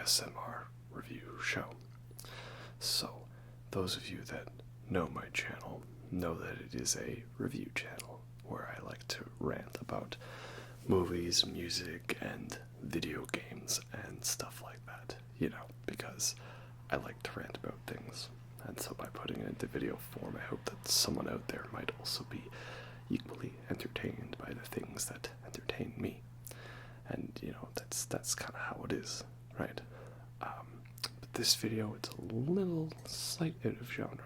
ASMR review show. So, those of you that know my channel know that it is a review channel where I like to rant about movies, music, and video games and stuff like that, because I like to rant about things. And so by putting it into video form, I hope that someone out there might also be equally entertained by the things that entertain me. And, that's kind of how it is, right? But this video, it's a little slight out of genre.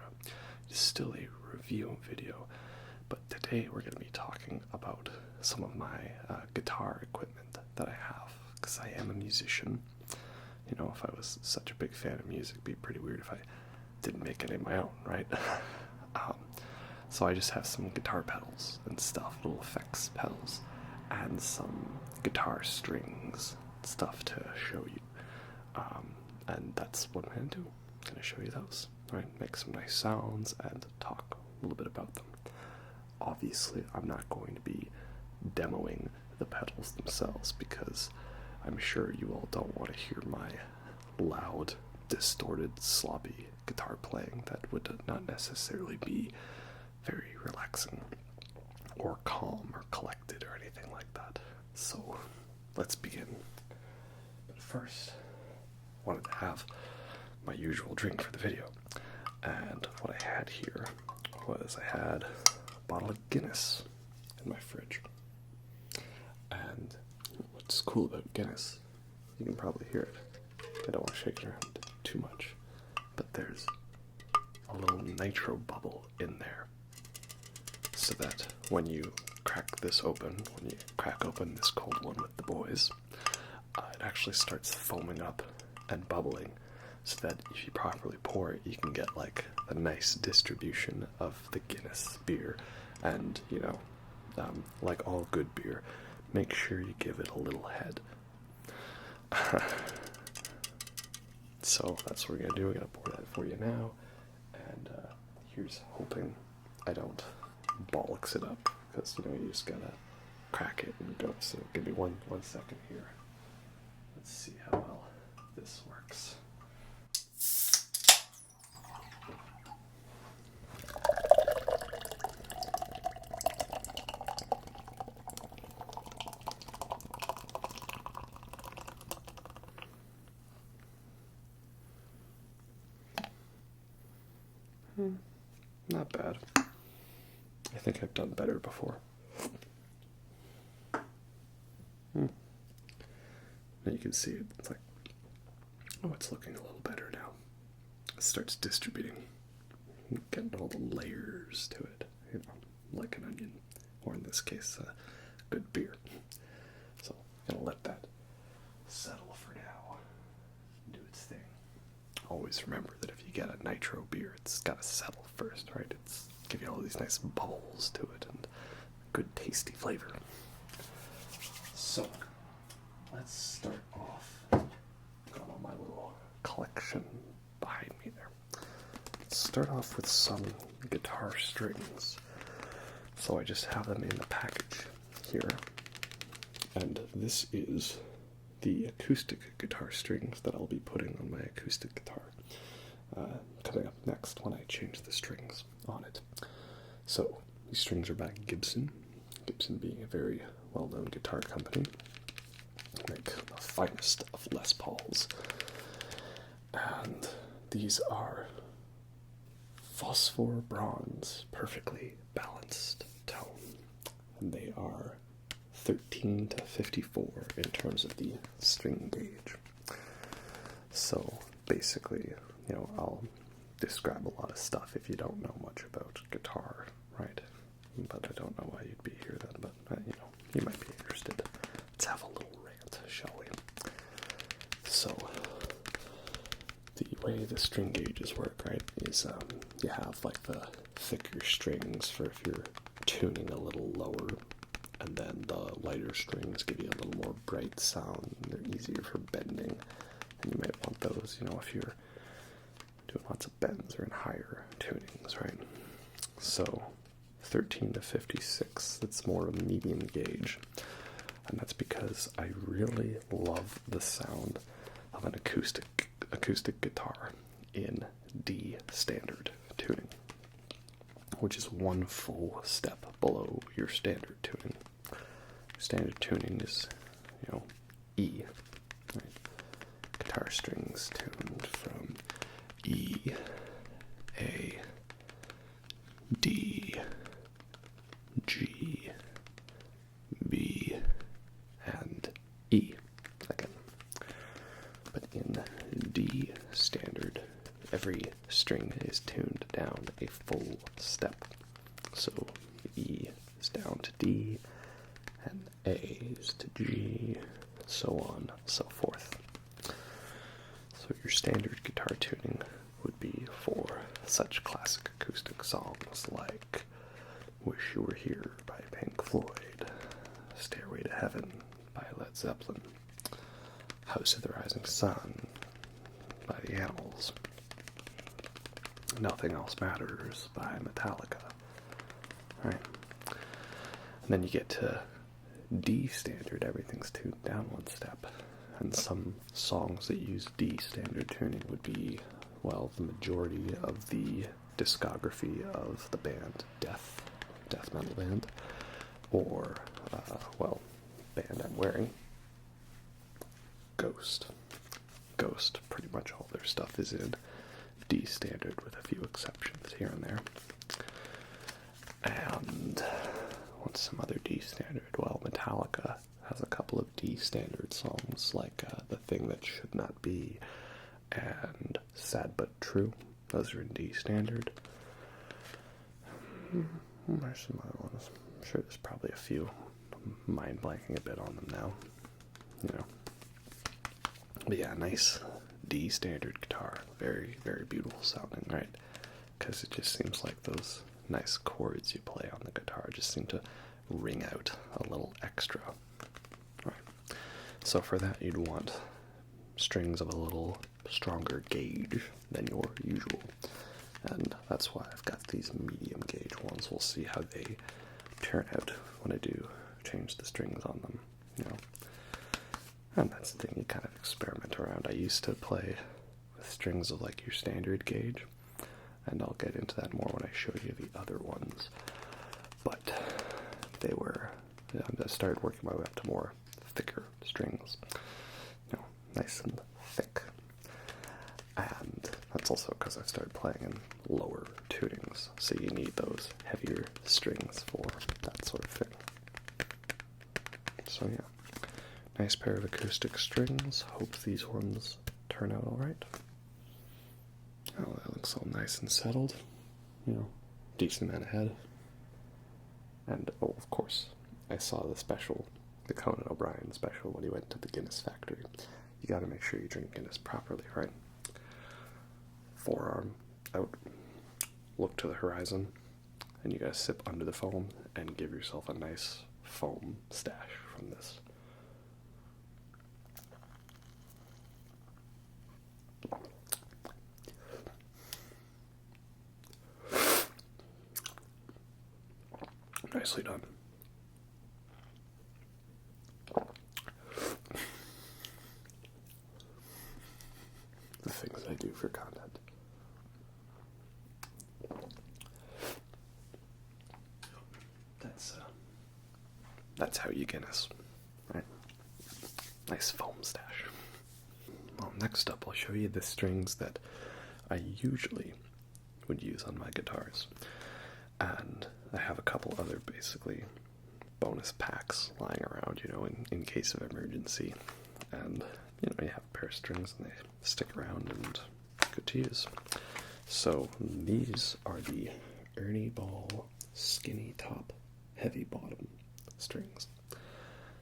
It's still a review video, but today we're going to be talking about some of my guitar equipment that I have, because I am a musician. If I was such a big fan of music, it'd be pretty weird if I didn't make any of my own, right? So I just have some guitar pedals and stuff, little effects pedals, and some guitar strings stuff to show you. And that's what I'm going to do. I'm going to show you those, right? Make some nice sounds and talk a little bit about them. Obviously, I'm not going to be demoing the pedals themselves because I'm sure you all don't want to hear my loud, distorted, sloppy guitar playing. That would not necessarily be very relaxing or calm or collected or anything like that. So let's begin. But first, I wanted to have my usual drink for the video. And what I had here was I had a bottle of Guinness in my fridge. And what's cool about Guinness, you can probably hear it. I don't want to shake it around too much. But there's a little nitro bubble in there. So that when you crack this open, when you crack open this cold one with the boys, it actually starts foaming up and bubbling, so that if you properly pour it, you can get like a nice distribution of the Guinness beer. And like all good beer, make sure you give it a little head. So that's what we're gonna do. We're gonna pour that for you now, and here's hoping I don't bollocks it up, because you just gotta crack it and go. So give me one second here. Let's see how well this works. Not bad. I think I've done better before. Now you can see it. It's like, it's looking a little better now. It starts distributing, getting all the layers to it, like an onion, or in this case, good beer. So I'm gonna let that settle for now, do its thing. Always remember that if you get a nitro beer, it's gotta settle first, right? It's give you all these nice bubbles to it and good tasty flavor. So let's start off. Got all my little collection behind me there. Let's start off with some guitar strings. So I just have them in the package here. And this is the acoustic guitar strings that I'll be putting on my acoustic guitar. Coming up next when I change the strings on it. So, these strings are by Gibson. Gibson being a very well-known guitar company. Make the finest of Les Pauls. And these are phosphor bronze, perfectly balanced tone. And they are 13 to 54 in terms of the string gauge. So, basically, I'll describe a lot of stuff if you don't know much about guitar, right? But I don't know why you'd be here then, but, you might be interested. Let's have a little rant, shall we? So, the way the string gauges work, right, is you have, like, the thicker strings for if you're tuning a little lower, and then the lighter strings give you a little more bright sound, and they're easier for bending, and you might want those, if you're doing lots of bends or in higher tunings, right? So 13 to 56, that's more of a medium gauge, and that's because I really love the sound of of an acoustic guitar in D standard tuning, which is one full step below your standard tuning. Standard tuning is, E, right? Guitar strings tuned from E, A, D, G, B, and E again. But in D standard, every string is tuned down a full step. So E is down to D, and A is to G, so on and so forth. So your standard guitar tuning would be for such classic acoustic songs like Wish You Were Here by Pink Floyd, Stairway to Heaven by Led Zeppelin, House of the Rising Sun by The Animals, Nothing Else Matters by Metallica. Right? And then you get to D standard, everything's tuned down one step. And some songs that use D standard tuning would be, well, the majority of the discography of the band death metal band, or, band I'm wearing, Ghost. Ghost, pretty much all their stuff is in D standard with a few exceptions here and there. And what's some other D standard? Well, Metallica has a couple of D standard songs like The Thing That Should Not Be and Sad But True. Those are in D standard. There's some other ones. I'm sure there's probably a few. Mind blanking a bit on them now. But yeah, nice D standard guitar. Very, very beautiful sounding, right? Because it just seems like those nice chords you play on the guitar just seem to ring out a little extra. Right. So for that, you'd want strings of a little stronger gauge than your usual. And that's why I've got these medium gauge ones. We'll see how they turn out when I do change the strings on them, And that's the thing, you kind of experiment around. I used to play with strings of like your standard gauge, and I'll get into that more when I show you the other ones. But I started working my way up to more thicker strings, nice and thick. And that's also because I started playing in lower tunings, so you need those heavier strings for that sort of thing. So yeah, nice pair of acoustic strings. Hope these ones turn out alright. Oh, that looks all nice and settled. Decent amount of head. And, of course, I saw the Conan O'Brien special when he went to the Guinness factory. You gotta make sure you drink Guinness properly, right? Forearm out, look to the horizon, and you gotta sip under the foam and give yourself a nice foam stash from this. Nicely done. The things I do for content. That's how you Guinness, right? Nice foam stash. Well, next up I'll show you the strings that I usually would use on my guitars. And I have a couple other basically bonus packs lying around, in case of emergency. And, you have a pair of strings and they stick around and good to use. So these are the Ernie Ball skinny top, heavy bottom strings.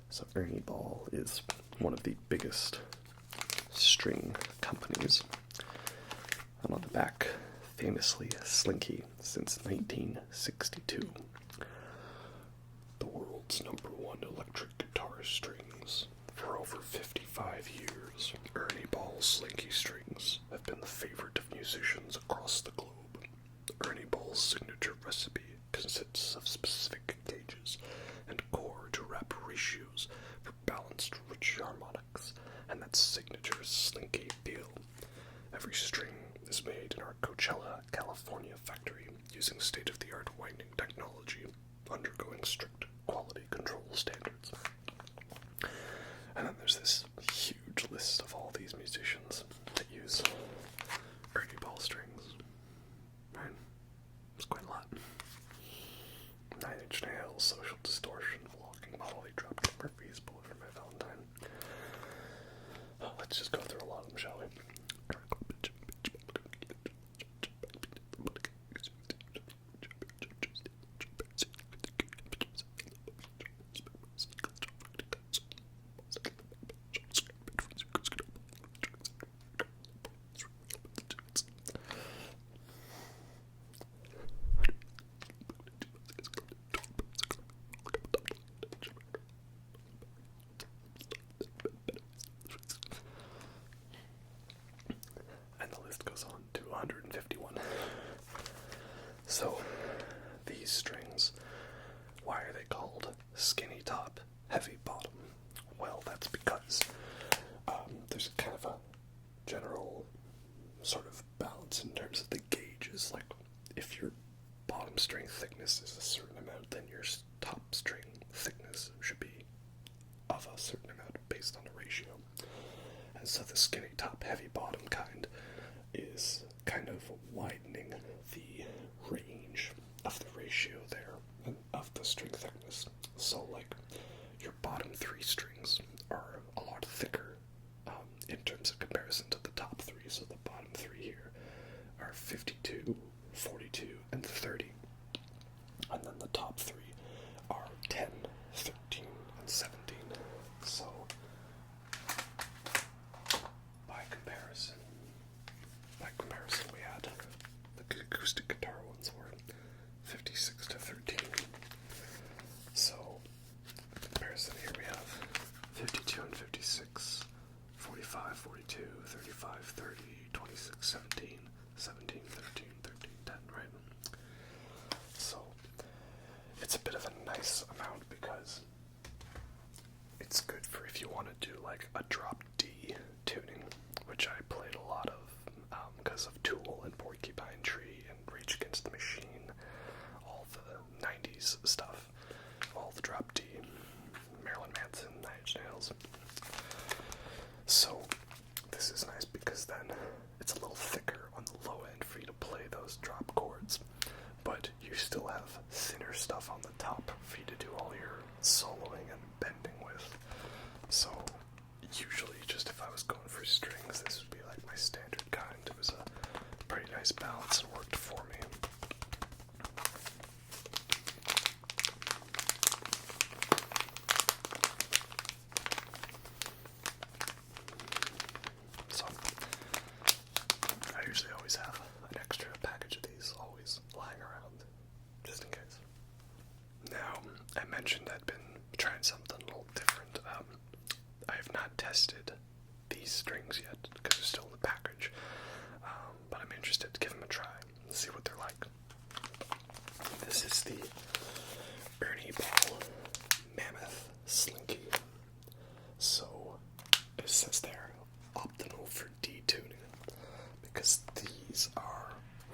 So Ernie Ball is one of the biggest string companies. And on the back, famously Slinky since 1962. The world's #1 electric guitar strings. For over 55 years, Ernie Ball's Slinky strings have been the favorite of musicians across the globe. Ernie Ball's signature recipe consists of specific gauges and core to wrap ratios for balanced, rich harmonics, and that signature Slinky feel. Every string is made in our Coachella, California factory using state-of-the-art winding technology, undergoing strict quality control standards. And then there's this huge list of all these musicians that use Ernie ball strings. Right? It's quite a lot. 9 Inch Nails, Social Distortion, Walking Modulate, Dropkick Murphys, Bullet for My Valentine. Oh, let's just go through a lot of them, shall we? Goes on to 151. So, these strings, why are they called skinny top, heavy bottom? Well, that's because there's kind of a general sort of balance in terms of the gauges. Like, if your bottom string thickness is a certain amount, then your top string thickness should be of a certain amount based on a ratio. And so the skinny top, heavy bottom kind is kind of widening the range of the ratio there of the string thickness. So like your bottom 3 strings are a lot thicker in terms of comparison to the top 3. So the bottom 3 here are 52, 42, and 30. And then the top 3 are 10, 13, and 17. So by comparison, we had the acoustic guitar ones were 56 to 13. So, comparison here we have 52 and 56, 45, 42, 35, 30, 26, 17, 17, 13, 13, 10, right? So, it's a bit of a nice amount because it's good for if you want to do like a drop D tuning, which I played a lot of because of Tool and Porcupine Tree and Rage Against the Machine, all the 90s stuff, all the drop D, Marilyn Manson, 9 Inch Nails. So this is nice because then it's a little thicker on the low end for you to play those drop chords, but you still have thinner stuff on the top for you to do all your soloing and bending with. So usually just if I was going for strings, this would be like my standard kind. It was a pretty nice balance and worked for me. So I usually always have an extra package of these always lying around, just in case. Now, I mentioned I'd been trying something a little different. I have not tested these strings yet because they're still in the package, but I'm interested to give them a try and see what they're like. This is the Ernie Mammoth Slinky. So it says there, optimal for detuning, because these are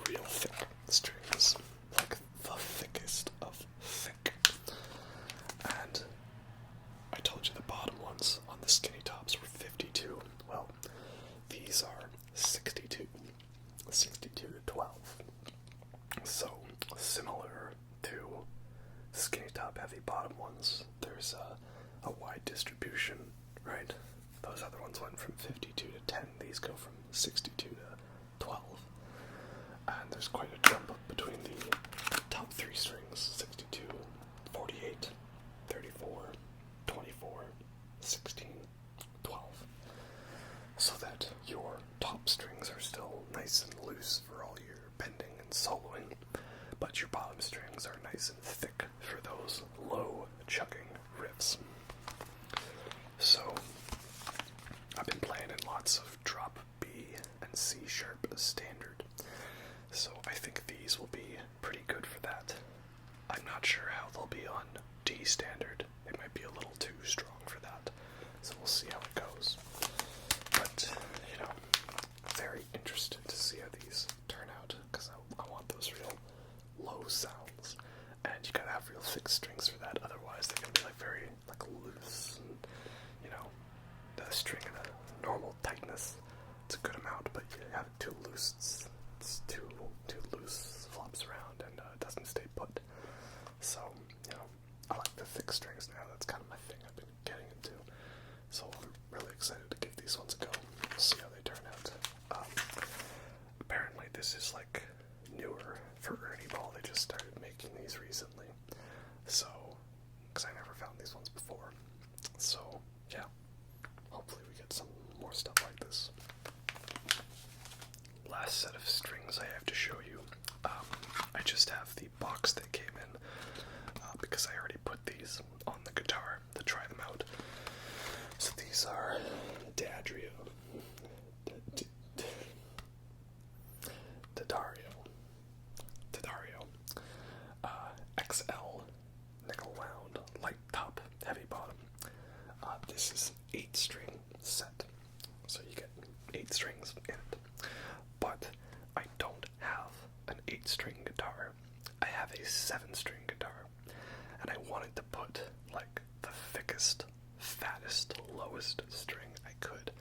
real thick strings, like the thickest of thick. And I told you the bottom ones on the skinny tops were 52. Well, these are 62 to 12. So, similar to skinny top, heavy bottom ones, there's a wide distribution, right? Those other ones went from 52 to 10. These go from 62 to 12. And there's quite a jump between the top 3 strings, 62, 48, 34, 24, 16, 12. So that your top strings are still nice and loose for all your bending and soloing, but your bottom strings are nice and thick for those low chugging riffs. So I've been playing in lots of drop B and C sharp standard, so I think these will be pretty good for that. I'm not sure how they'll be on D standard. They might be a little too strong for that, so we'll see how it goes. But, you know, very interested to see how these turn out, because I want those real low sounds, and you gotta have real thick strings for that, otherwise they're gonna be like very like loose, and you know, the string in a normal tightness, it's a good amount, but you have it too loose, it's too loose, flops around, and it doesn't stay put. So, you know, I like the thick strings now. That's kind of my thing I've been getting into. So I'm really excited to give these ones a go. We'll see how they turn out. Apparently this is like newer for Ernie Ball. They just started making these recently. So, because I never found these ones before. So, yeah. Hopefully we get some more stuff like this. Last set of strings I have to show you. I just have the box that came in because I already put these on the guitar to try them out. So these are Diadrio XL nickel wound light top heavy bottom. This is an 8-string set, so you get 8 strings in it. But I don't have an 8-string guitar. I have a 7-string guitar, and I wanted to put like the thickest, fattest, lowest string I could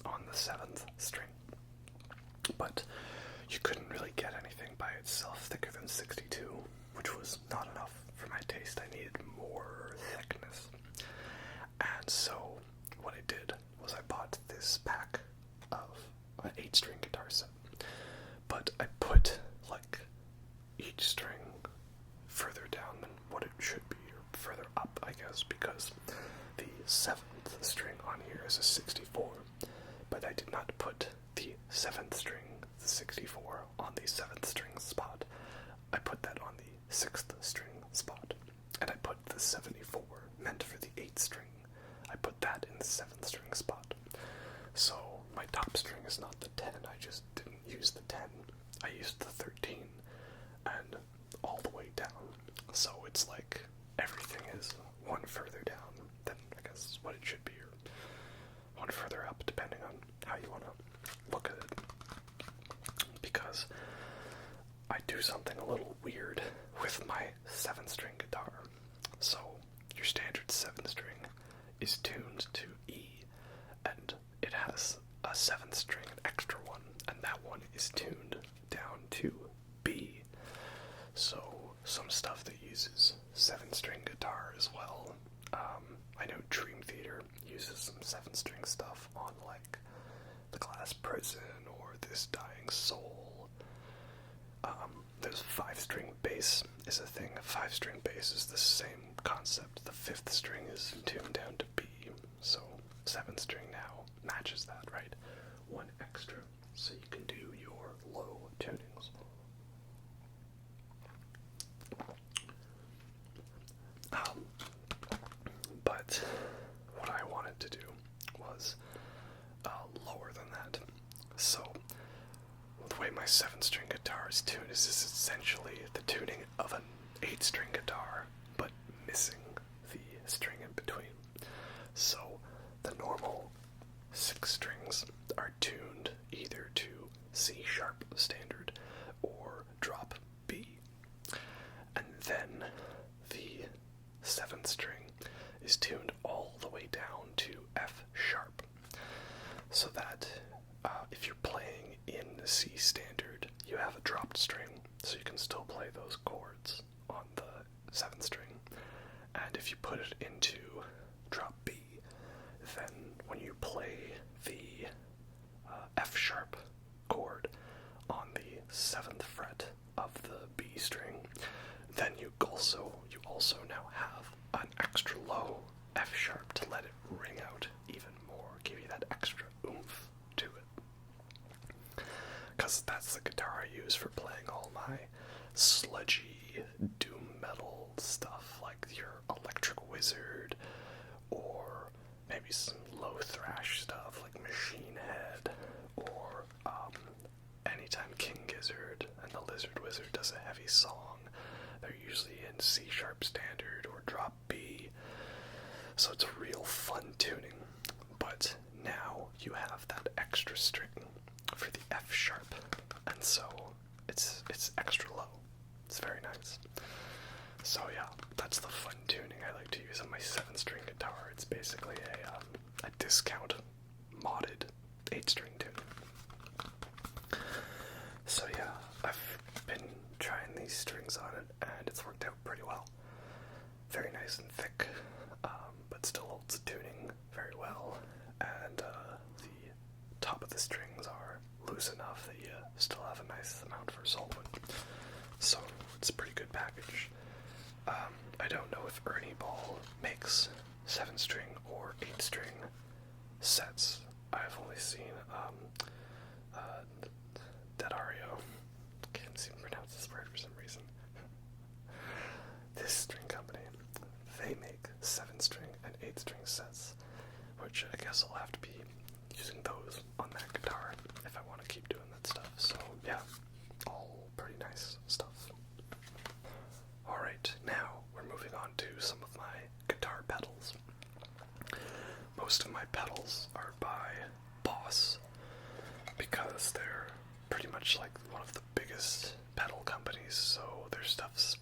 on the 7th string. But you couldn't really get anything by itself thicker than 62, which was not enough for my taste. I needed more thickness. And so what I did was I bought this pack of an 8-string guitar set. But I put like each string further down than what it should be, or further up, I guess, because the 7th string on here is a 64, but I did not put the 7th string, the 64, on the 7th string spot. I put that on the 6th string spot, and I put the 74, meant for the 8th string, I put that in the 7th string spot. So my top string is not the 10, I just didn't use the 10, I used the 13, and all the way down. So it's like everything is one further down than I guess what it should be, or one further up, depending on how you want to look at it. Because I do something a little weird with my 7-string guitar. So your standard 7-string is tuned to E, and it has a 7th string, an extra one, and that one is tuned down to B. So some stuff that uses 7-string guitar as well. I know Dream Theater uses some 7-string stuff on like The Glass Prison or This Dying Soul. There's 5-string bass is a thing. 5-string bass is the same concept. The 5th string is tuned down to B, so 7th string now matches that, right? One extra, so you can do your low tunings. But what I wanted to do was lower than that. So the way my 7-string guitar is tuned is essentially the tuning of an 8-string guitar, but missing the string in between. So the normal 6 strings are tuned either to C sharp standard or drop B. And then the 7th string is tuned all the way down to F sharp. So that if you're playing in C standard, you have a dropped string, so you can still play those chords on the 7th string. And if you put it into drop B, then when you play the F sharp chord on the 7th fret of the B string, then you also now have an extra low F sharp to let it ring out even more, give you that extra oomph to it. Because that's the guitar I use for playing all my sludgy doom metal stuff, like your Electric Wizard, or maybe some low thrash stuff like Machine Head, or anytime King Gizzard and the Lizard Wizard does a heavy song, they're usually in C sharp standard or drop B. So it's a real fun tuning. but now you have that extra string for the F sharp, and so it's extra low. It's very nice. So yeah, that's the fun tuning I like to use on my 7-string guitar. It's basically a discount modded 8-string tuning. So yeah, I've been trying these strings on it, and it's worked out pretty well. Very nice and thick, but still holds the tuning very well, and the top of the strings are loose enough that you still have a nice amount for soloing. So it's a pretty good package. I don't know if Ernie makes 7-string or 8-string sets. I've only seen Diadrio. Can't seem to pronounce this word for some reason. This string company, they make 7-string and 8-string sets, which I guess I'll have to be using those on that guitar if I want to keep doing that stuff. So yeah, all pretty nice stuff. Alright, now we're moving on to some of my guitar pedals. Most of my pedals are by Boss, because they're pretty much like one of the biggest pedal companies, so their stuff's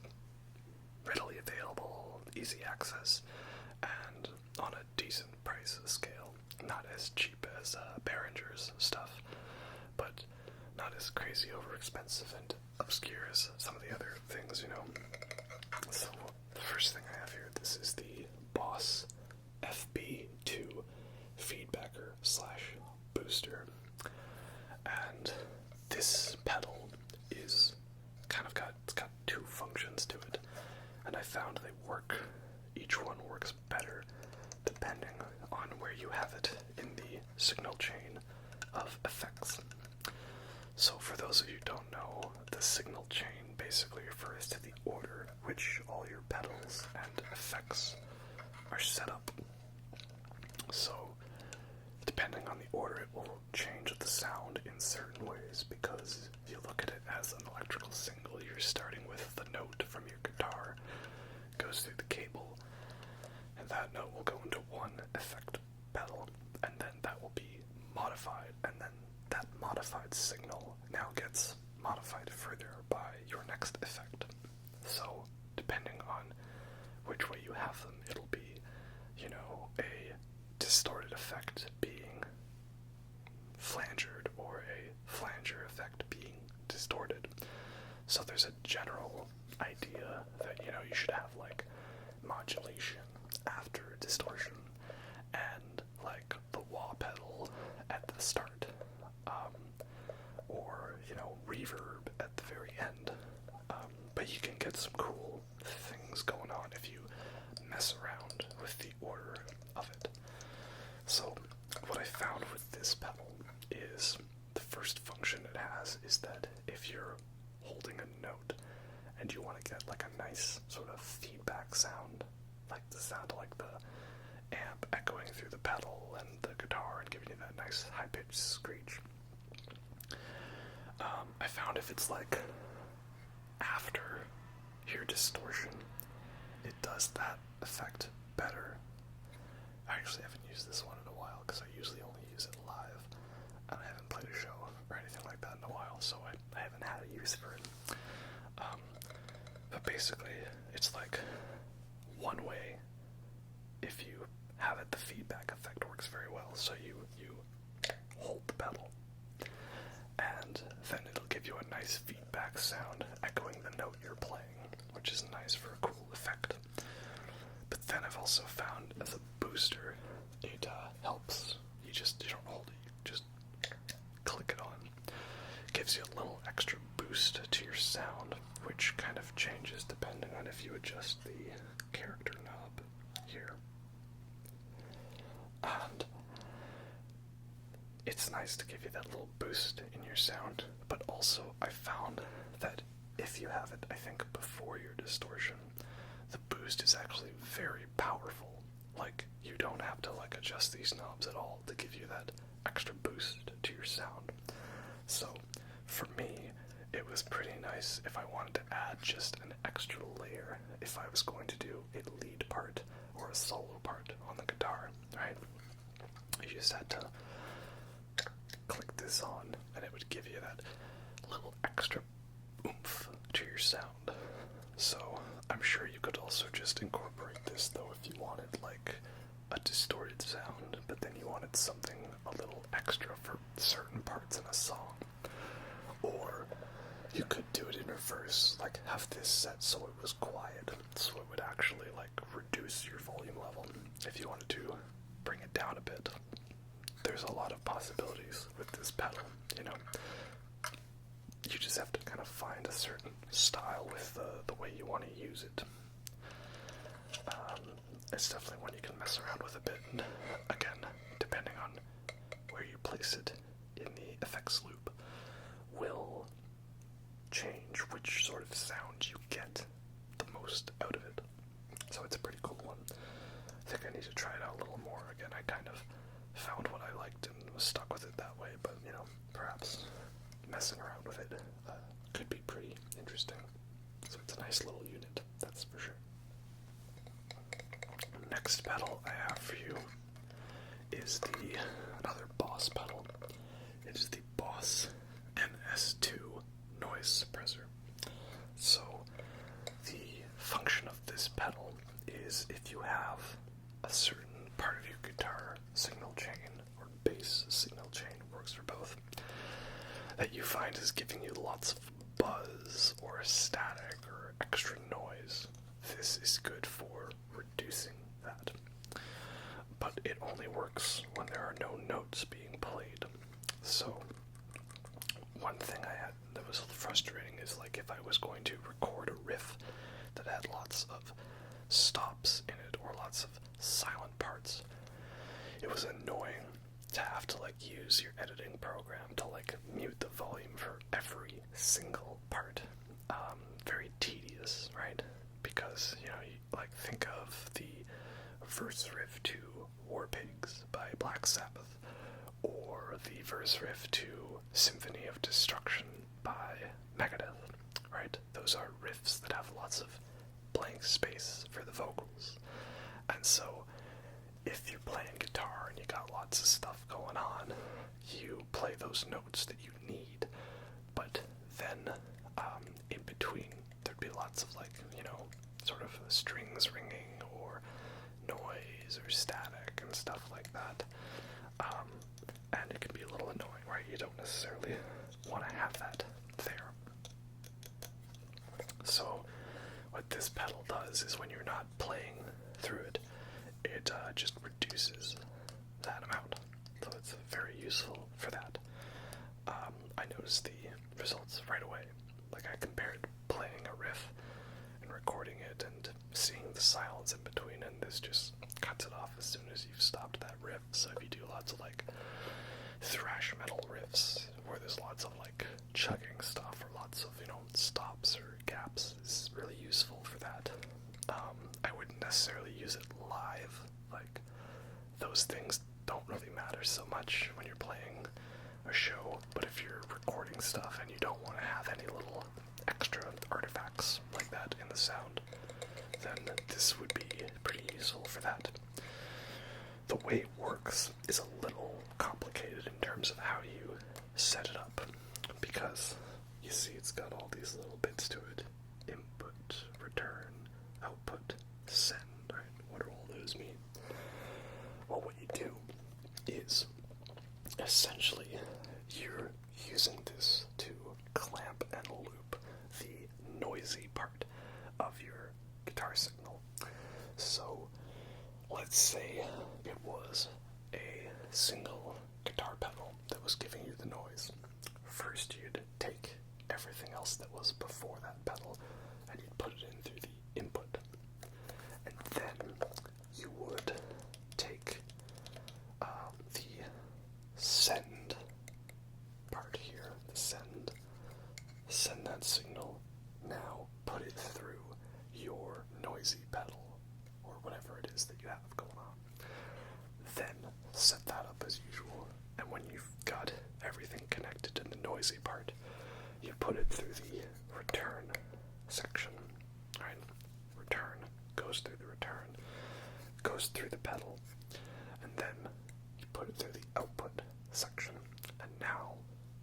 readily available, easy access, and on a decent price scale. Not as cheap as Behringer's stuff, but not as crazy overexpensive and obscure as some of the other things, you know. So the first thing I have here, this is the Boss FB2 feedbacker / booster, and this pedal is it's got two functions to it, and I found they work. Each one works better depending on where you have it in the signal chain of effects. So for those of you who don't know, the signal chain basically refers to the order which all your pedals and effects are set up. So depending on the order, it will change the sound in certain ways, because if you look at it as an electrical signal, you're starting with the note from your guitar, goes through the cable, and that note will go into one effect pedal, and then that will be modified, and then that modified signal now gets modified further by your next effect. So depending on which way you have them, it'll be, a distorted effect being flangered, or a flanger effect being distorted. So there's a general idea that, you should have like modulation after distortion, and like the wah pedal at the start, or reverb at the very end. But you can get some cool things going on if you mess around with the order of it. So what I found with this pedal is the first function it has is that if you're holding a note and you want to get like a nice sort of feedback sound, like the sound of like the amp echoing through the pedal and the guitar and giving you that nice high-pitched screech, I found if it's like after your distortion, it does that effect better. I actually haven't used this one in a while, because I usually only use it live, and I haven't played a show or anything like that in a while, so I haven't had a use for it. But basically, it's like one way. If you have it, the feedback effect works very well. So you hold the pedal, and then it'll give you a nice feedback sound echoing the note you're playing, which is nice for a cool effect. But then I've also found as a booster, it helps. You don't hold it, you just click it on. Gives you a little extra boost to your sound, which kind of changes depending on if you adjust the character knob here. And it's nice to give you that little boost in your sound, but also I found that if you have it, I think, before your distortion, the boost is actually very powerful. Like, you don't have to adjust these knobs at all to give you that extra boost to your sound. So for me, it was pretty nice if I wanted to add just an extra layer if I was going to do a lead part or a solo part on the guitar, right? You just had to click this on, and it would give you that little extra oomph to your sound. So I'm sure you could also just incorporate this, though, if you wanted like a distorted sound, but then you wanted something a little extra for certain parts in a song. Or you could do it in reverse, like have this set so it was quiet, so it would actually like reduce your volume level if you wanted to bring it down a bit. There's a lot of possibilities with this pedal, you know. You just have to kind of find a certain style with the way you want to use it. It's definitely one you can mess around with a bit, and again, depending on where you place it in the effects loop, will change which sort of sound you get the most out of it. So it's a pretty cool one. I think I need to try it out a little more. Again, I kind of found what I liked and was stuck with it that way, but, you know, perhaps messing around with it could be pretty interesting. So it's a nice little unit, that's for sure. Next pedal I have for you is another Boss pedal. It is the Boss NS2 noise suppressor. So the function of this pedal is if you have a certain part of your guitar signal chain or bass signal chain, works for both, that you find is giving you lots of buzz or static or extra noise, this is good for reducing that. But it only works when there are no notes being played. So one thing I had that was frustrating is like if I was going to record a riff that had lots of stops in it or lots of silent parts, it was annoying to have to like use your editing program to like mute the volume for every single part. Very tedious, right? Because, you know, you like think of the verse riff to War Pigs by Black Sabbath, or the verse riff to Symphony of Destruction by Megadeth, right? Those are riffs that have lots of blank space for the vocals. And so if you're playing guitar and you got lots of stuff going on, you play those notes that you need, but then in between there'd be lots of like, you know, sort of strings ringing or noise or static and stuff like that. And it can be a little annoying, right? You don't necessarily want to have that there. So what this pedal does is when you're not playing through it, it just reduces that amount. So it's very useful for that. I noticed the results right away. Like I compared playing a riff and recording it and seeing the silence in between, and this just cuts it off as soon as you've stopped that riff. So if you do lots of like thrash metal riffs where there's lots of like chugging stuff or lots of, you know, stops or gaps, is really useful for that. I wouldn't necessarily use it live. Like those things don't really matter so much when you're playing a show, but if you're recording stuff and you don't want to have any little extra artifacts like that in the sound, then this would be pretty useful for that. The way it works is a little complicated in terms of how you set it up, because you see it's got all these little bits to it. Input, return, output, send, right? What do all those mean? Well, what you do is essentially you're using this to clamp and loop the noisy part of your guitar signal. So let's say it was a single guitar pedal that was giving you the noise. First you'd take everything else that was before that pedal and you'd put it in through the input. And then you would take the send part here, the send that signal, now put it through your noisy pedal, or whatever it is that you have going on. Then set that up as usual, and when you've got everything connected to the noisy part, you put it through the return section, right? Return goes through the return, goes through the pedal, and then you put it through the output section, and now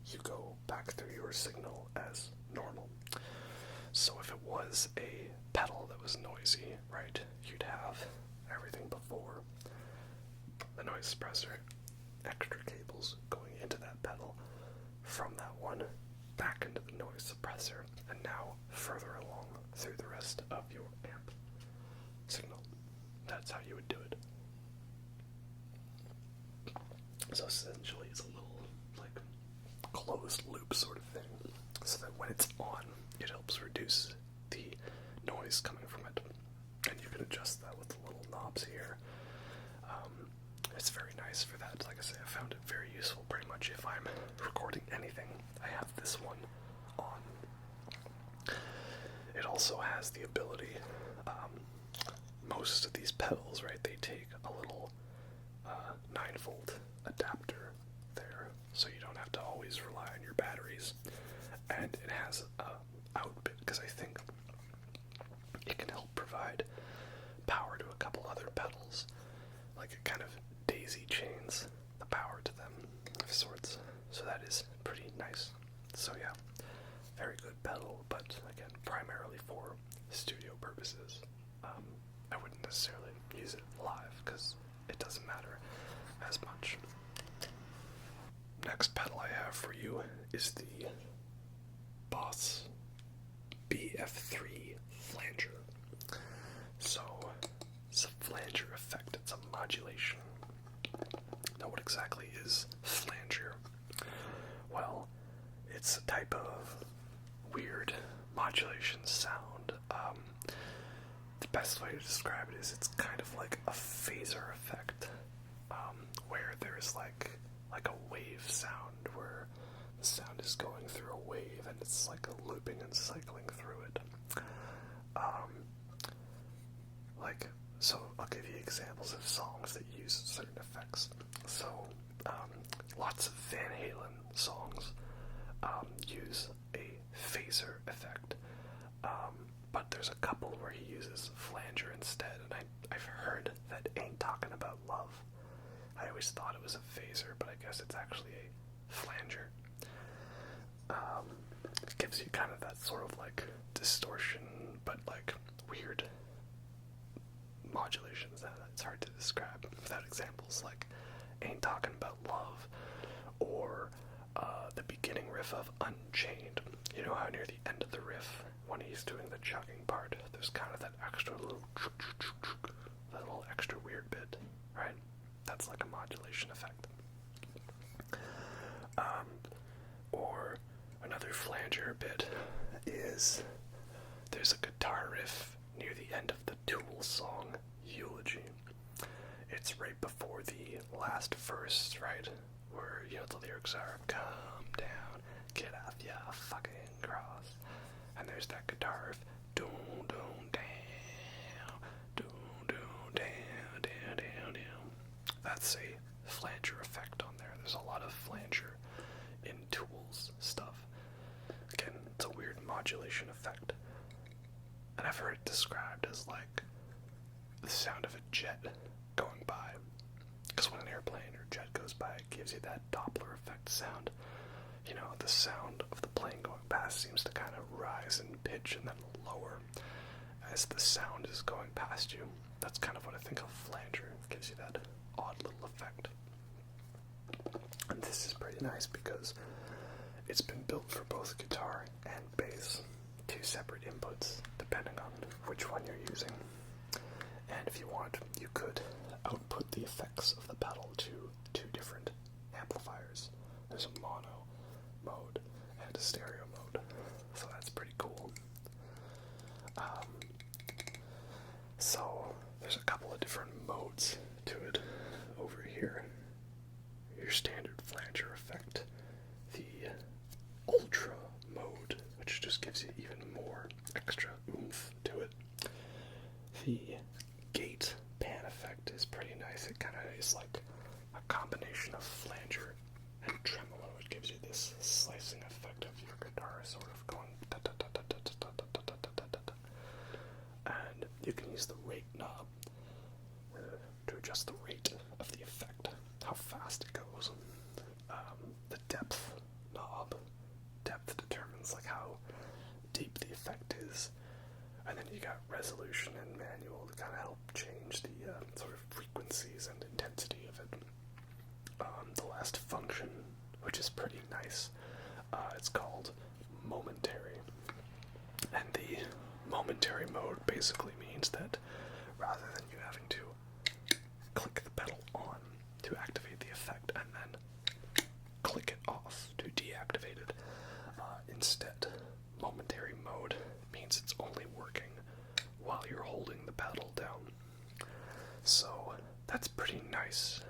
you go back through your signal as normal. So if it was a pedal that was noisy, right, you'd have everything before the noise suppressor, extra cables going into that pedal, from that one back into the noise suppressor, and now further along through the rest of your amp signal. That's how you would do it. So essentially it's a little like closed loop sort of thing, so that when it's on, it helps reduce the noise coming from it. And you can adjust that with the little knobs here. It's very nice for that. Like I say, I found it very useful pretty much if I'm recording anything. I have this one on. It also has the ability, most of these pedals, right, they take a little 9-volt adapter there, so you don't have to always rely on your batteries. And it has a out bit, because I think it can help provide power to a couple other pedals. Like it kind of daisy chains the power to them of sorts. So that is pretty nice. So yeah, very good pedal, but again, primarily for studio purposes. I wouldn't necessarily use it live because it doesn't matter as much. Next pedal I have for you is the Boss FB3 Flanger. So it's a flanger effect, it's a modulation. Now what exactly is flanger? Well, it's a type of weird modulation sound. The best way to describe it is it's kind of like a phaser effect, where there's like a wave sound, where the sound is going through a wave and it's like a looping and cycling through it. So I'll give you examples of songs that use certain effects. So lots of Van Halen songs use a phaser effect, but there's a couple where he uses flanger instead, and I've heard that Ain't Talking About Love. I always thought it was a phaser, but I guess it's actually a flanger. It gives you kind of that sort of like distortion, but like weird modulations that it's hard to describe without examples, like Ain't Talking About Love, or the beginning riff of Unchained. You know how near the end of the riff, when he's doing the chugging part, there's kind of that little extra weird bit, right? That's like a modulation effect. Or another flanger bit is there's a guitar riff near the end of the Tool song Eulogy. It's right before the last verse, right? Where, you know, the lyrics are, come down, get off ya fucking cross. And there's that guitar riff, doom, doom, down, doom, doom, down, down, down, down. That's a flanger effect on there. There's a lot of flanger in Tool's stuff. Again, it's a weird modulation effect. And I've heard it described as like the sound of a jet going by. Because when an airplane or jet goes by, it gives you that Doppler effect sound. You know, the sound of the plane going past seems to kind of rise in pitch and then lower as the sound is going past you. That's kind of what I think of flanger. It gives you that odd little effect. And this is pretty nice because it's been built for both guitar and bass. Two separate inputs, depending on which one you're using. And if you want, you could output the effects of the pedal to two different amplifiers. There's a mono mode and a stereo mode, so that's pretty cool. So there's a couple of different modes to it over here. Your standard flanger effect, the ultra mode, which just gives you even more extra oomph to it. The gate pan effect is pretty nice. It kind of is like a combination of flanger and tremolo. It gives you this slicing effect of your guitar sort of going da da da da da da da da da da da da. And you can use the rate knob to adjust the rate of the effect, how how fast it goes. The depth knob. Depth determines like how deep the effect is. And then you got resolution and manual to kind of help change the sort of frequencies and intensity of it. The last function, which is pretty nice, it's called momentary. And the momentary mode basically means that rather than you having to click the pedal on to activate the effect and then click it off to deactivate it, instead, momentary mode means it's only working while you're holding the pedal down. So that's pretty nice,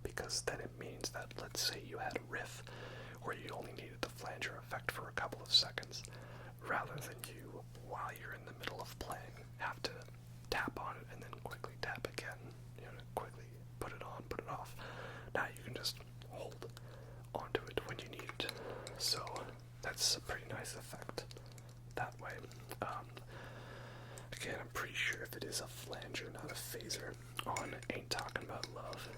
because then it means that, let's say you had a riff where you only needed the flanger effect for a couple of seconds, rather than you, while you're in the middle of playing, have to tap on it and then quickly tap again, quickly put it on, put it off. Now you can just hold onto it when you need it. So that's a pretty nice effect that way. Again, I'm pretty sure if it is a flanger, not a phaser, on Ain't Talking About Love,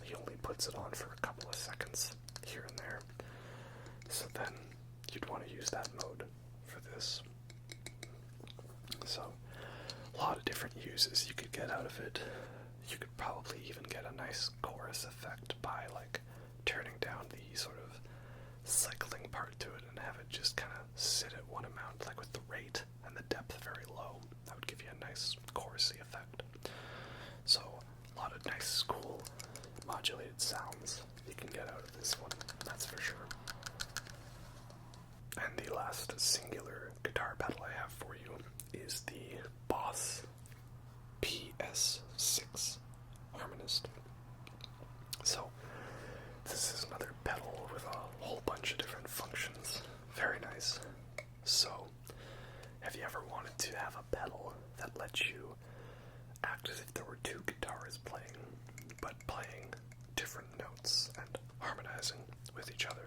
he only puts it on for a couple of seconds here and there. So then you'd want to use that mode for this. So a lot of different uses you could get out of it. You could probably even get a nice chorus effect by like turning down the sort of cycling part to it and have it just kind of sit at one amount, like with the rate and the depth very low. That would give you a nice chorusy effect. So a lot of nice, cool, modulated sounds you can get out of this one, that's for sure. And the last singular guitar pedal I have for you is the Boss PS6 Harmonist. So this is another pedal with a whole bunch of different functions. Very nice. So, have you ever wanted to have a pedal that lets you act as if there were two guitars playing, but playing different notes and harmonizing with each other?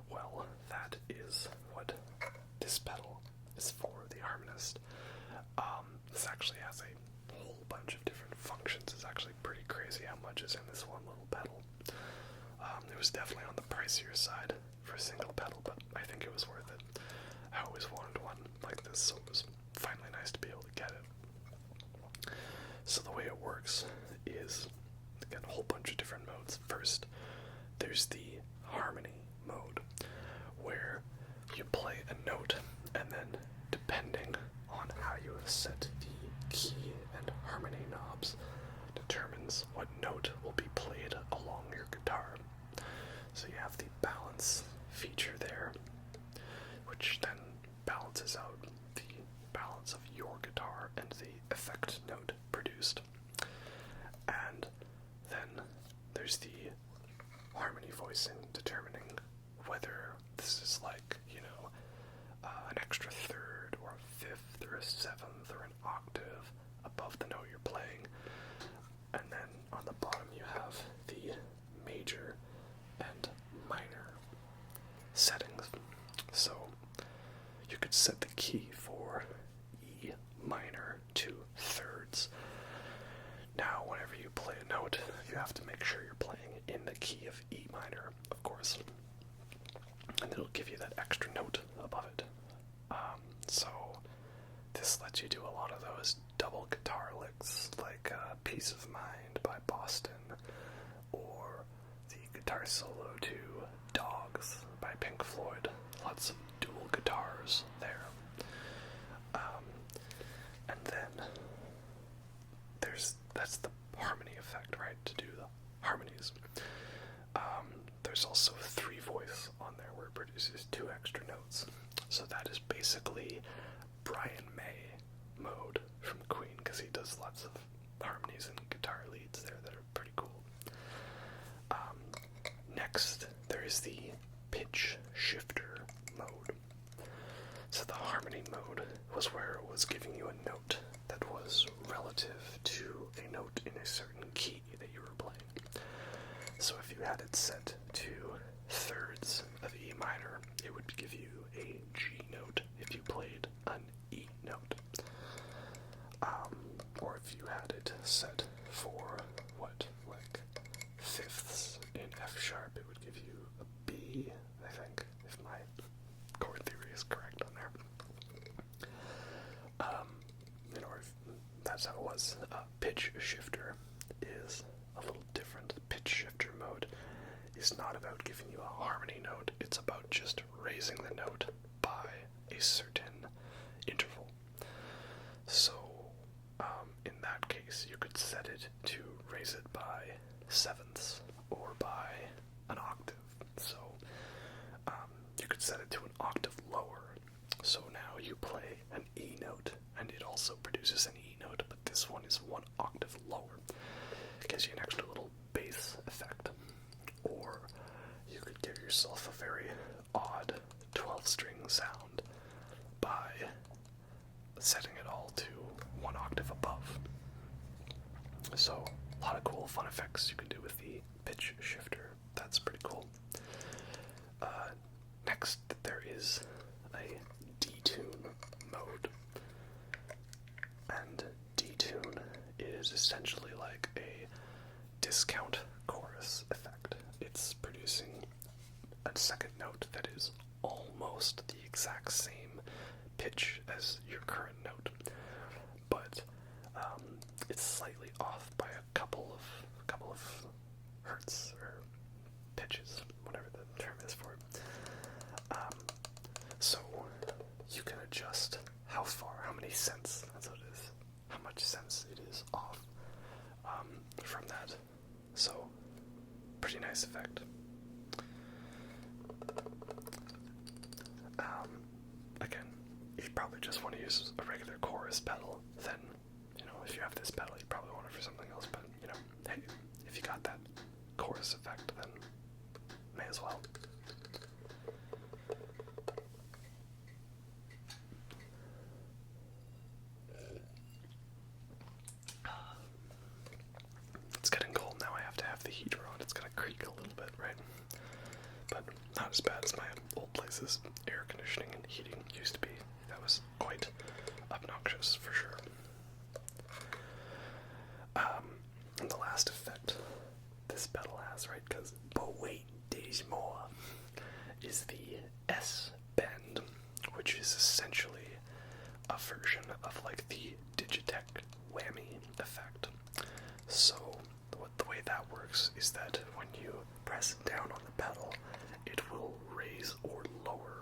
Well, that is what this pedal is for, the Harmonist. This actually has a whole bunch of different functions. It's actually pretty crazy how much is in this one little pedal. It was definitely on the pricier side for a single pedal, but I think it was worth it. I always wanted one like this, so it was finally nice to be able to get it. So the way it works is, again, a whole bunch of different modes. First, there's the harmony mode, where you play a note, and then depending on how you have set the key and harmony knobs, determines what note will be played along your guitar. So you have the balance feature there, which then balances out the balance of your guitar and the effect note produced. And then there's the harmony voicing, determining whether this is like, an extra third or a fifth or a seventh or an octave above the note you're playing. And then on the bottom you have the major and minor settings. So you could set the key for E minor to thirds. Now whenever you play a note, you have to make sure you're playing in the key of E minor, of course. And it'll give you that extra note above it. So this lets you do a lot of those double guitar licks, like Peace of Mind by Boston, or the guitar solo to Dogs by Pink Floyd. Lots of dual guitars there. And then that's the harmony effect, right? To do the harmonies. There's also 3 voice on there where it produces 2 extra notes. So that is basically Brian May mode from Queen, because he does lots of harmonies and guitar leads there that are pretty cool. Next, there is the pitch shifter mode. So the harmony mode was where it was giving you a note that was relative to a note in a certain key that you were playing. So if you had it set to thirds of E minor, it would give you a G note if you played an E note. Or if you had it set for, like 5/8 that's how it was. Pitch shifter is a little different. Pitch shifter mode is not about giving you a harmony note, it's about just raising the note by a certain interval. So, in that case, you could set it to raise it by sevenths or by an octave. So, you could set it to an octave lower. So now you play an E note, and it also produces an E note, but this one is one octave lower. It gives you an extra little bass effect. Or you could give yourself a very odd 12-string sound by setting it all to one octave above. So, a lot of cool fun effects you can do with the pitch shifter. That's pretty cool. Next, there is a detune mode. And detune is essentially like a discount chorus effect. It's producing a second note that is almost the exact same pitch as your current note, but it's slightly off by a couple of hertz or pitches, whatever the term is for it. So you can adjust how many cents, that's what it is, how much cents it is off from that. So, pretty nice effect. Again, if you probably just want to use a regular chorus pedal, then, if you have this pedal, you probably want it for something else, but, hey, if you got that chorus effect, then may as well. It's getting cold now, I have to have the heater on. It's gonna creak a little bit, right? But not as bad as my old place's air conditioning and heating used to be. That was quite obnoxious, for sure. And the last effect this pedal has, right, but wait, there's more, is the S-bend, which is essentially a version of, like, the Digitech whammy effect. So, the way that works is that when you press down on the pedal, it will raise or lower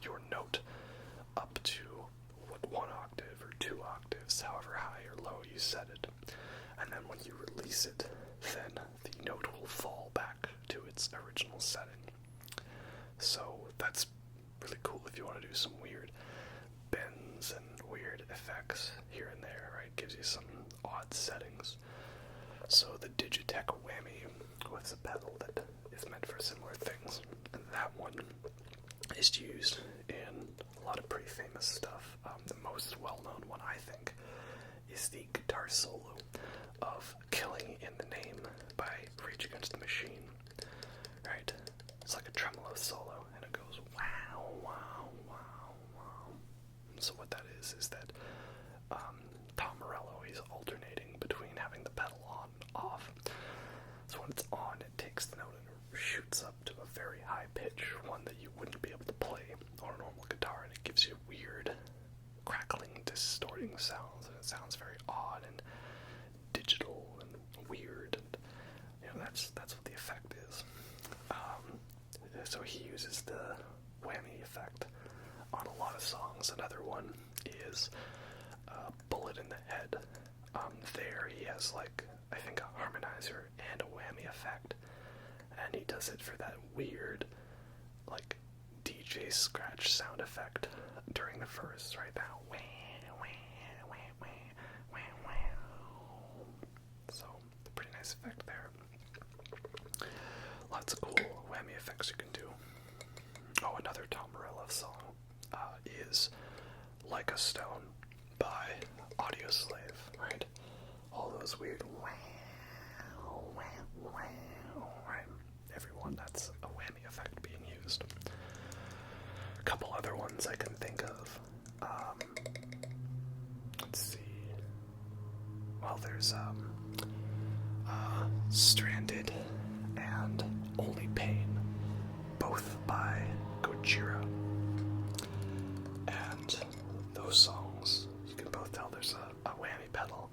your note up to one octave or 2 octaves, however high or low you set it. And then when you release it, then the note will fall back to its original setting. So that's really cool if you want to do some weird bends and weird effects here and there, right? Gives you some odd settings. So the Digitech whammy was a pedal that is meant for similar things, and that one is used in a lot of pretty famous stuff. The most well-known one, I think, is the guitar solo of Killing in the Name by Rage Against the Machine, right? It's like a tremolo solo, and it goes wow, wow, wow, wow. So what that is that Tom Morello, he's alternating between having the pedal on and off. So when it's on, it takes the note and shoots up to a very high pitch, one that you wouldn't be able to play on a normal guitar, and it gives you weird crackling, distorting sounds, and it sounds very odd and digital and weird, and that's what the effect is. So he uses the whammy effect on a lot of songs. Another one is Bullet in the Head. There he has, like, I think a harmonizer and a whammy effect, and he does it for that weird, like, DJ scratch sound effect during the verse right now. So, pretty nice effect there. Lots of cool whammy effects you can do. Oh, another Tom Morello song is Like a Stone by Audioslave, right? All those weird right? Everyone, that's a whammy effect being used. A couple other ones I can think of. Let's see. Well, there's Stranded and Only Pain, both by Gojira. And those songs, you can both tell there's a whammy pedal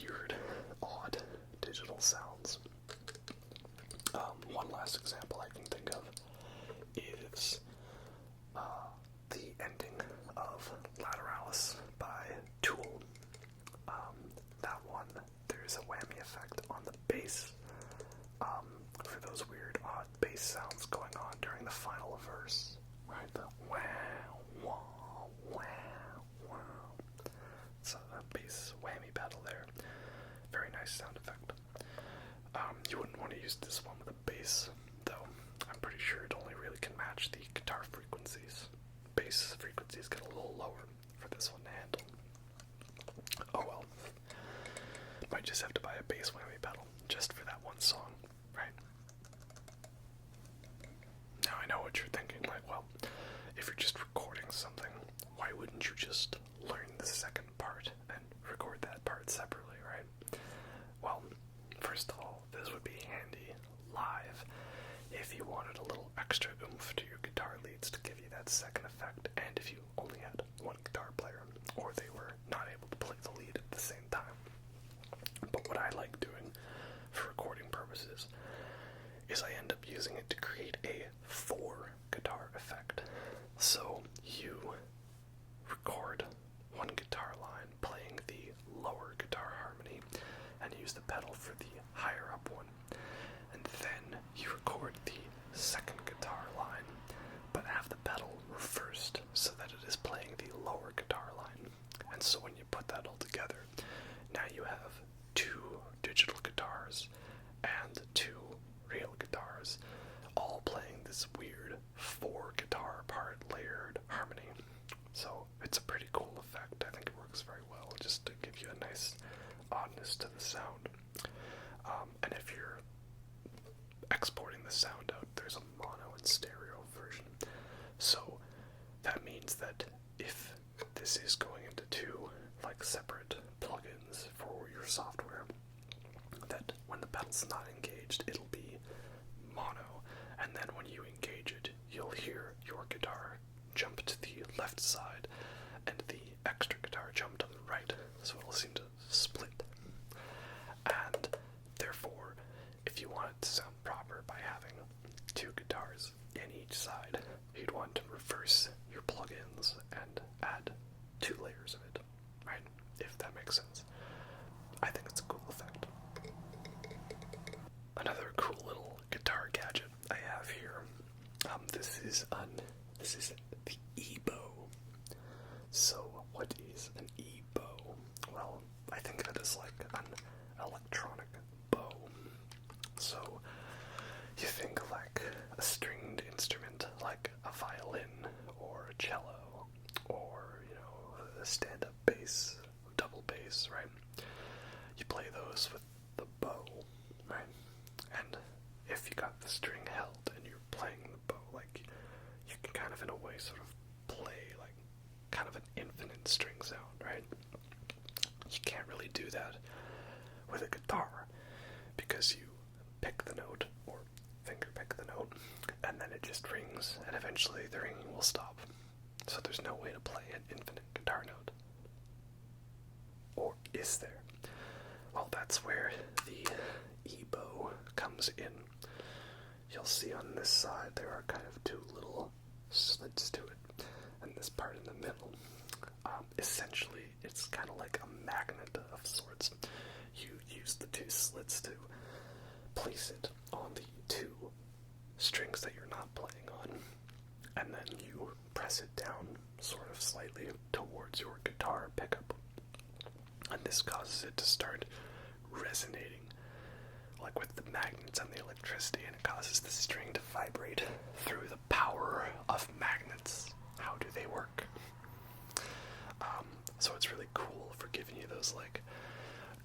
weird, odd digital sounds. One last example I can think of is the ending of Lateralis by Tool. That one, there's a whammy effect on the bass, for those weird, odd bass sounds going on during the final verse, right? The wow, wow, wow, wow. It's a bass whammy pedal there. Very nice sound effect. You wouldn't want to use this one with a bass, though. I'm pretty sure it only really can match the guitar frequencies. Bass frequencies get a little lower for this one to handle. Oh well. Might just have to buy a bass whammy pedal just for that one song, right? Now I know what you're thinking, like, well, if you're just recording something, why wouldn't you just learn the second part and record that part separately, right? Well, first of all, this would be handy live if you wanted a little extra oomph to your guitar leads to give you that second effect, and if you only had one guitar player, or they were not able to play the lead at the same time. But what I like doing for recording purposes is I end up using it to create a 4-guitar effect. So you record one guitar line playing the lower guitar harmony and use the pedal for the higher up one. And then you record the second guitar line, but have the pedal reversed so that it is playing the lower guitar line. And so when you put that all together, now you have 2 digital guitars and 2 real guitars, all playing this weird 4-guitar part layered harmony. So it's a pretty cool effect. I think it works very well, just to give you a nice oddness to the sound. And if you're exporting the sound out, there's a mono and stereo version. So that means that if this is going into 2 like separate plugins for your software, that when the pedal's not engaged, it'll be mono, and then when you engage it, you'll hear your guitar jump to the left side and the extra guitar jump to the right, so it'll seem to split. And therefore, if you want it to sound proper by having 2 guitars in each side, you'd want to reverse your plugins and add 2 layers of it, right? If that makes sense. I think it's a cool effect. Another cool little guitar gadget I have here. This is the ebow. So what is an ebow? Well, I think it is like an electronic bow. So you think like a stringed instrument, like a violin or a cello, or a stand-up bass, double bass, right? You play those with the bow, right? And if you got the string held and you're playing the bow, like, you can kind of in a way sort of play like kind of an infinite string sound, right? You can't really do that with a guitar because you pick the note or finger pick the note and then it just rings and eventually the ringing will stop. So there's no way to play an infinite guitar note. Or is there? Well, that's where the ebow comes in. You'll see on this side there are kind of 2 little slits to it, and this part in the middle. Essentially, it's kind of like a magnet of sorts. You use the 2 slits to place it on the 2 strings that you're not playing on, and then you press it down sort of slightly towards your guitar pickup. And this causes it to start resonating, like with the magnets and the electricity, and it causes the string to vibrate through the power of magnets. How do they work? So it's really cool for giving you those like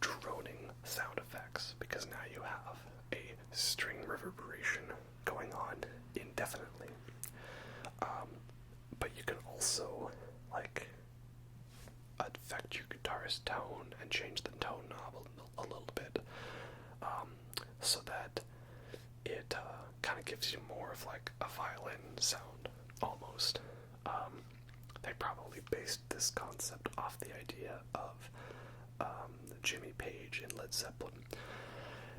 droning sound effects, because now you have a string reverberation going on indefinitely. But you can also like affect your guitar's tone and change the tone knob a little bit, so that it kind of gives you more of like a violin sound almost. They probably based this concept off the idea of Jimmy Page in Led Zeppelin,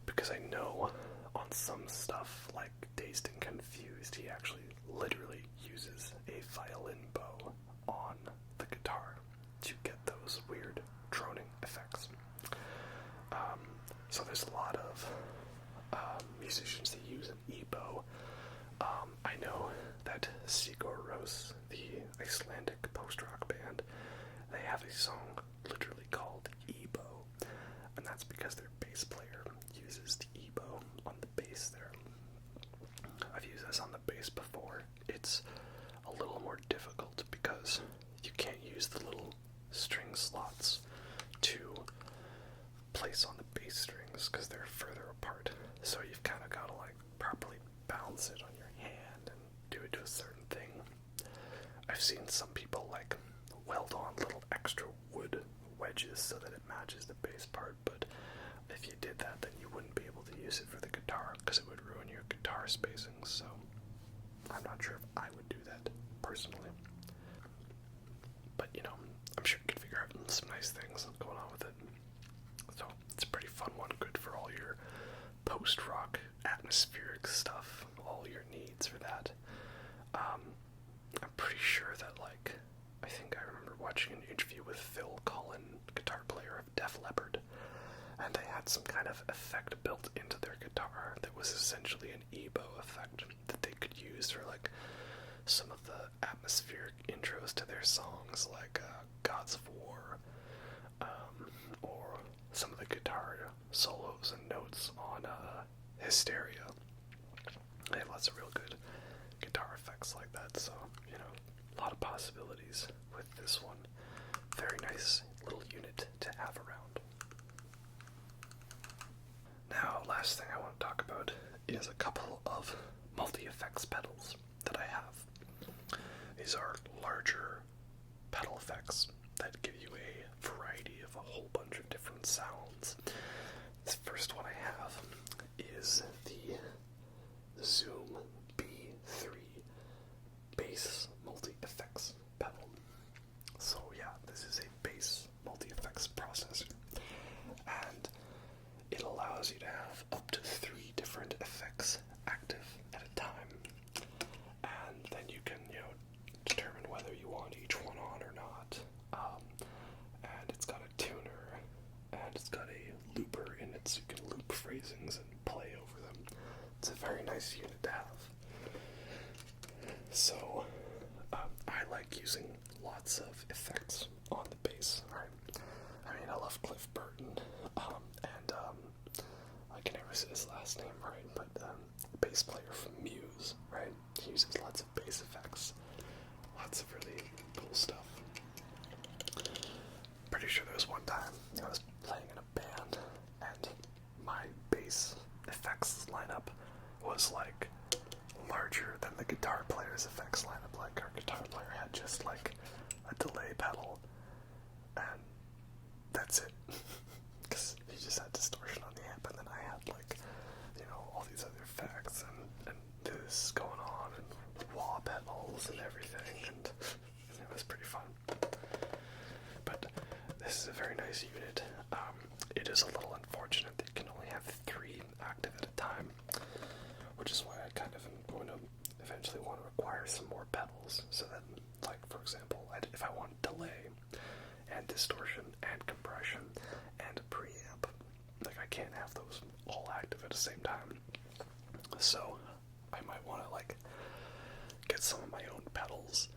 because I know on some stuff, like Dazed and Confused, he actually literally uses a violin bow on the guitar to get those weird droning effects. So there's a lot of musicians that use an ebow. I know that Sigur Rós, the Icelandic post-rock band, they have a song literally called ebow, and that's because their bass player uses the ebow on the bass there. I've used this on the bass before. It's a little more difficult because you can't use the little string slots to place on the bass strings because they're further apart. So you've kind of got to like properly balance it on your hand and do it to a certain thing. I've seen some people like weld on little extra wood wedges so that it matches the bass part, but if you did that, then you wouldn't be able to use it for the guitar because it would ruin your guitar spacing. So I'm not sure if I would do that personally, but you know, I'm sure you can figure out some nice things going on with it. So it's a pretty fun one, good for all your post-rock atmospheric stuff, all your needs for that. I'm pretty sure that, like, I think I remember watching an interview with Phil Collin, guitar player of Def Leppard, and they had some kind of effect built into their guitar that was essentially an ebow effect that they could use for, like, some of the atmospheric intros to their songs, like Gods of War, or some of the guitar solos and notes on Hysteria. They have lots of real good guitar effects like that, so, you know, a lot of possibilities with this one. Very nice little unit to have around. Now, last thing I want to talk about is a couple of multi-effects pedals that I have. These are larger pedal effects that give you a variety of a whole bunch of different sounds. This first one I have is the Zoom B3 bass multi-effects pedal. So yeah, this is a bass multi-effects processor, and it allows you to have up to 3 different effects active at a time, and then you can, you know, determine whether you want each one on or not. And it's got a tuner, and it's got a looper in it, so you can loop phrasings and play over them. It's a very nice unit to have. So, I like using lots of effects on the bass, right? I mean, I love Cliff Burton, and I can never say his last name right, but the bass player from Muse, right? He uses lots of bass effects, lots of really cool stuff. Pretty sure there was one time I was playing in a band, and my bass effects lineup was like larger than the guitar player's effects lineup. Like, our guitar player had just like a delay pedal, and that's it. Because he just had distortion on the amp, and then I had, like, you know, all these other effects and this going on, and wah pedals and everything, and it was pretty fun. But this is a very nice unit. It is a little unfortunate that you can only have 3 active at a time, which is why I kind of am going to eventually want to require some more pedals, so that, like, for example, if I want delay and distortion and compression and a preamp, like, I can't have those all active at the same time. So I might want to, like, get some of my own pedals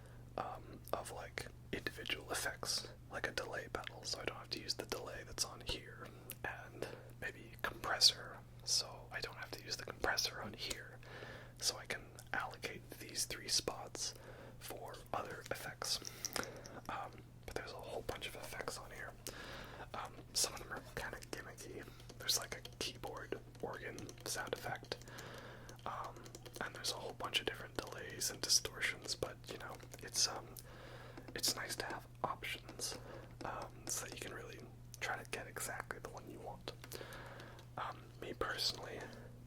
of, like, individual effects, like a delay pedal, so I don't have to use the delay that's on here, and maybe compressor, so I don't have to use the compressor on here, so I can allocate these 3 spots for other effects. But there's a whole bunch of effects on here. Some of them are kind of gimmicky. There's like a keyboard organ sound effect, and there's a whole bunch of different delays and distortions, but, you know, it's nice to have options, so that you can really try to get exactly the one you want. Me personally,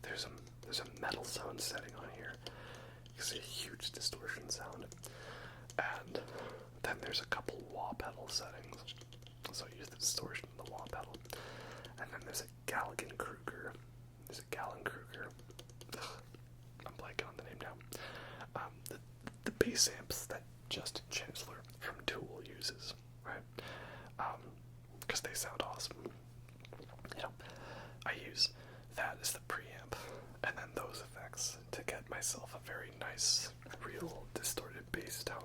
there's a metal zone setting on here. You can see a huge distortion sound, and then there's a couple wah pedal settings. so I use the distortion in the wah pedal. And then there's a Gallagher Kruger. I'm blanking on the name now. The bass amps that Justin Chancellor from Tool uses, right? Because they sound awesome. You know, I use that as the preamp, and then those effects to get myself a very nice, real distorted bass tone,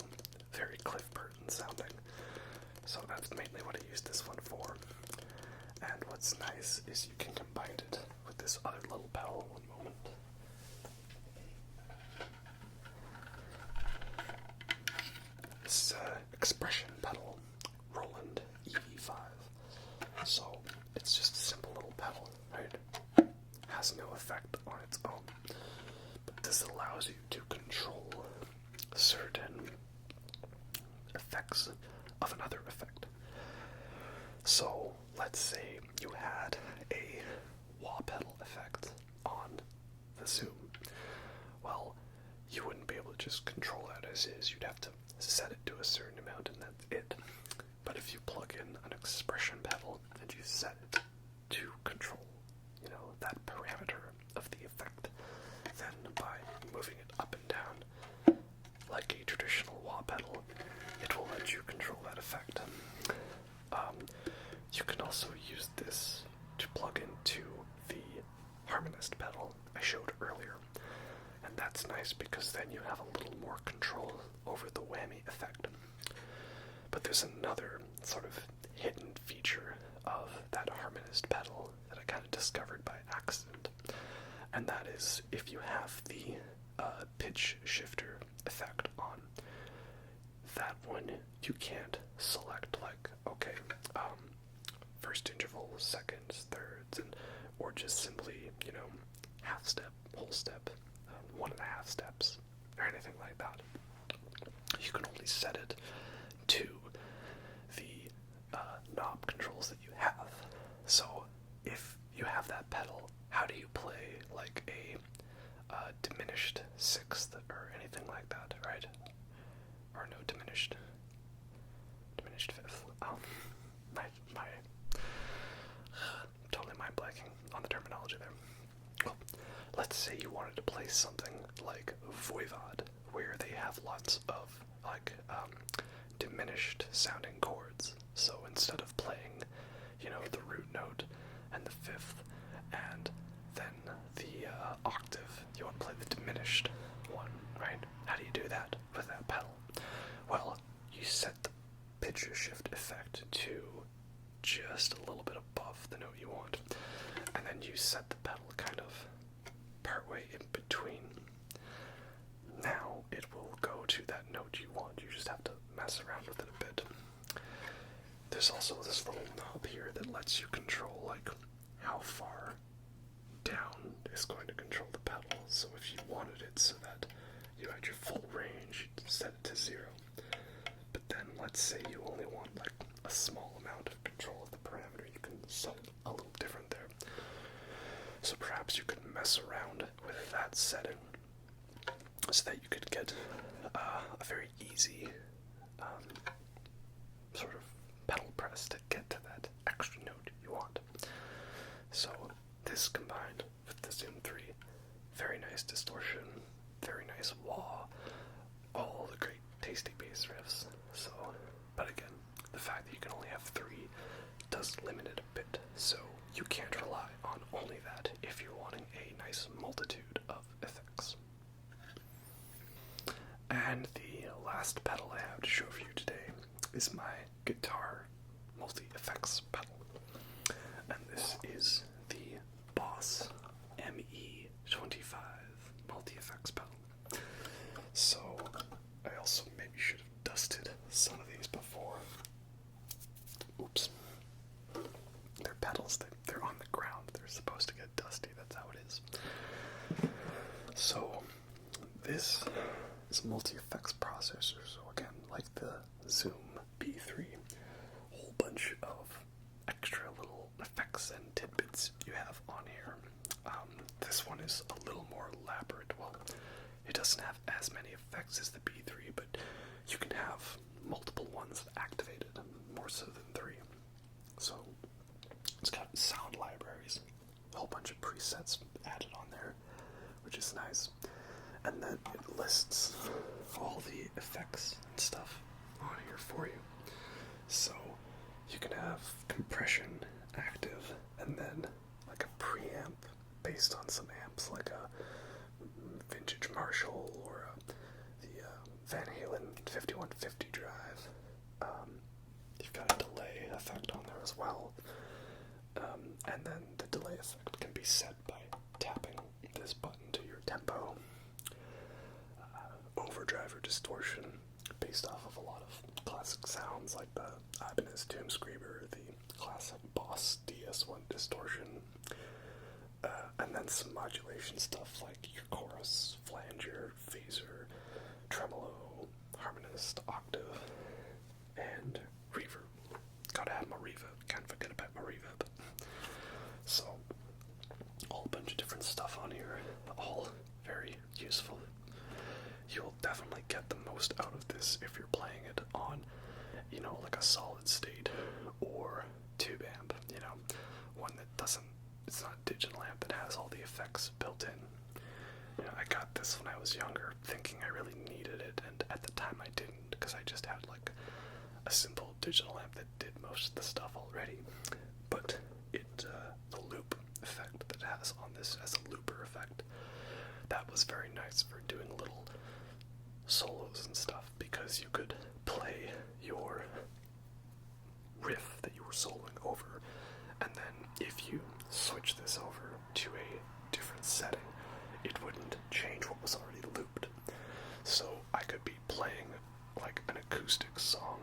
very Cliff Burton sounding. So that's mainly what I use this one for. And what's nice is you can combine it with this other little pedal. One moment. This expression pedal, Roland EV5. So it's just a simple little pedal, right? Has no effect on its own. But this allows you to control certain effects of another effect. So let's say you had a wah pedal effect on the Zoom. Well, you wouldn't be able to just control that as is. You'd have to set it to a certain amount and that's it. But if you plug in an expression pedal and you set it to control, you know, that parameter of the effect, then by moving it up and down like a traditional wah pedal, it will let you control that effect. You can also use this to plug into the Harmonist pedal I showed earlier. And that's nice because then you have a little more control over the whammy effect. But there's another sort of hidden feature of that Harmonist pedal that I kind of discovered by accident. And that is if you have the pitch shifter effect on, that one you can't select like, okay, first interval, seconds, thirds, or just simply, you know, half step, whole step, 1.5 steps, or anything like that. You can only set it to the knob controls that you have. So if you have that pedal, how do you play like a diminished sixth or anything like that, right? Or no, diminished fifth. My totally mind blanking on the terminology there. Well, let's say you wanted to play something like Voivod, where they have lots of like diminished sounding chords. So instead of playing, you know, the root note and the fifth and then the octave, you want to play the diminished one, right? How do you do that with that pedal? Well, you set the pitch shift effect to just a little bit above the note you want, and then you set the pedal kind of partway in between. Now it will go to that note you want. You just have to mess around with it a bit. There's also this little knob here that lets you control like how far down is going to control the pedal. So if you wanted it so that you had your full range, you'd set it to 0. But then let's say you only want like a small amount of control of the parameter, you can set it a little different there. So perhaps you could mess around with that setting so that you could get a very easy sort of pedal press to get to that extra note you want. So this combined with the Zoom 3, very nice distortion, very nice wah, all the great tasty bass riffs. So, but again, the fact that you can only have 3 does limit it a bit, so you can't rely on only that if you're wanting a nice multitude of effects. And the last pedal I have to show for you today is my guitar multi-effects pedal. And this is the Boss ME25 multi-effects pedal. So I also maybe should have dusted some of these before. Oops. They're pedals, they're on the ground. They're supposed to get dusty, that's how it is. So this is a multi-effects processor. So again, like the Zoom B3, a whole bunch of extra little effects and tidbits you have on here. This one is a little more elaborate. Well, it doesn't have as many effects as the B3, but you can have multiple ones activated, more so than 3. So it's got sound libraries, a whole bunch of presets added on there, which is nice. And then it lists all the effects and stuff on here for you. So you can have compression active, and then like a preamp based on some amps, like a vintage Marshall or the Van Halen 5150 drive. You've got a delay effect on there as well. And then the delay effect can be set by tapping this button to your tempo. Overdrive or distortion based off of a lot of classic sounds like the Ibanez Tomb Screamer, the classic Boss DS1 distortion, and then some modulation stuff like your chorus, flanger, phaser, tremolo, harmonist, octave, and reverb. Gotta have my reverb, can't forget about my reverb. So, a whole bunch of different stuff on here, all very useful. You'll definitely get the most out of this if you're playing it on, you know, like a solid state or tube amp, you know, one that doesn't, it's not a digital amp that has all the effects built in. You know, I got this when I was younger, thinking I really needed it, and at the time I didn't, because I just had like a simple digital amp that did most of the stuff already. But the loop effect that it has on this as a looper effect, that was very nice for doing little solos and stuff, because you could play your riff that you were soloing over, and then if you switch this over to a different setting, it wouldn't change what was already looped. So I could be playing like an acoustic song,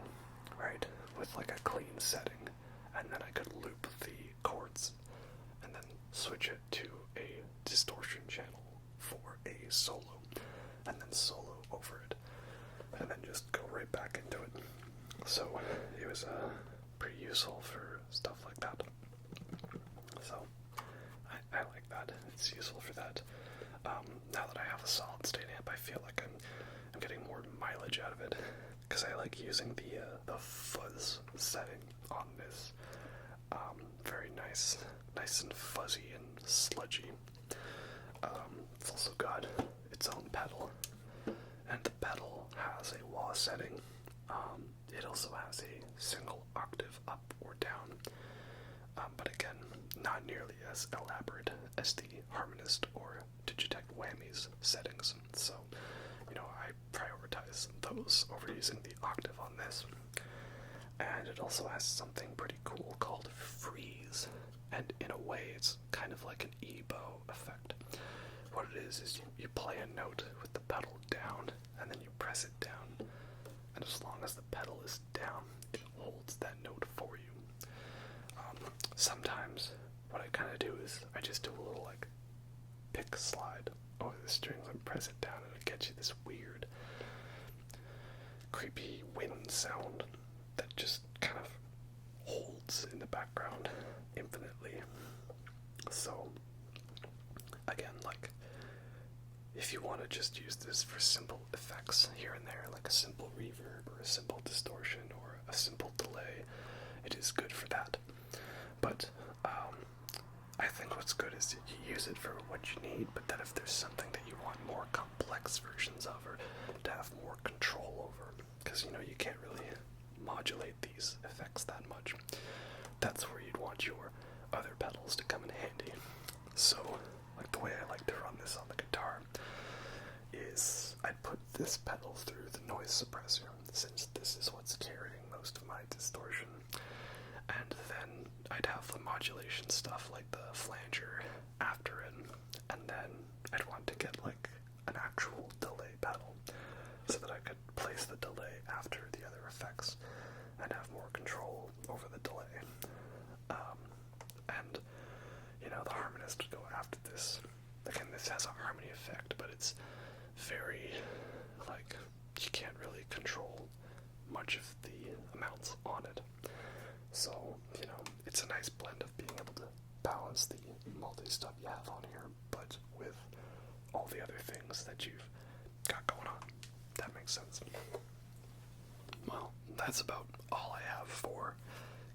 right, with like a clean setting, and then I could loop the chords and then switch it to a distortion channel for a solo, and then solo over it, and then just go right back into it. So it was pretty useful for stuff like that. So I like that. It's useful for that. Now that I have a solid state amp, I feel like I'm getting more mileage out of it, because I like using the fuzz setting on this. Very nice and fuzzy and sludgy. It's also got its own pedal, and the pedal has a wah setting. It also has a single octave up or down, but again, not nearly as elaborate as the Harmonist or Digitech Whammies settings. So, you know, I prioritize those over using the octave on this. And it also has something pretty cool called freeze, and in a way it's kind of like an ebow effect. What it is you play a note with the pedal down, and then you press it down, and as long as the pedal is down, it holds that note for you. Sometimes what I kind of do is I just do a little like pick slide over the strings and press it down, and it gets you this weird, creepy wind sound that just kind of holds in the background infinitely. So, again, like, if you want to just use this for simple effects here and there, like a simple reverb or a simple distortion or a simple delay, it is good for that. But I think what's good is you use it for what you need, but then if there's something that you want more complex versions of, or to have more control over, because, you know, you can't really modulate these effects that much, that's where you'd want your other pedals to come in handy. So, like, the way I like to run this on the guitar is I'd put this pedal through the noise suppressor, since this is what's carrying most of my distortion, and then I'd have the modulation stuff like the flanger after it, and then I'd want to get like an actual delay pedal so that I could place the delay after the other effects and have more control over the delay. And, you know, the Harmonist would go after this. Again, this has a harmony effect, but it's very, like, you can't really control much of the amounts on it. So, you know, it's a nice blend of being able to balance the multi-stuff you have on here, but with all the other things that you've got going on. That makes sense. Well, that's about all I have for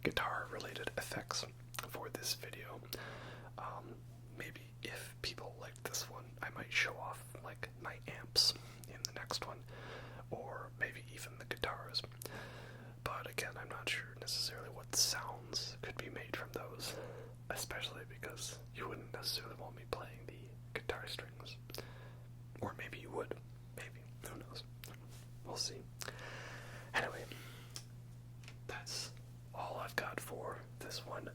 guitar-related effects for this video. Maybe if people like this one, I might show off like my amps in the next one, or maybe even the guitars. But again, I'm not sure necessarily what sounds could be made from those, especially because you wouldn't necessarily want me playing the guitar strings. Or maybe you would. Maybe. Who knows? We'll see. Anyway, that's all I've got for this one.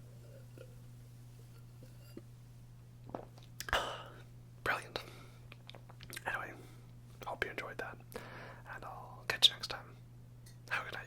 Brilliant. Anyway, hope you enjoyed that, and I'll catch you next time. Have a good night.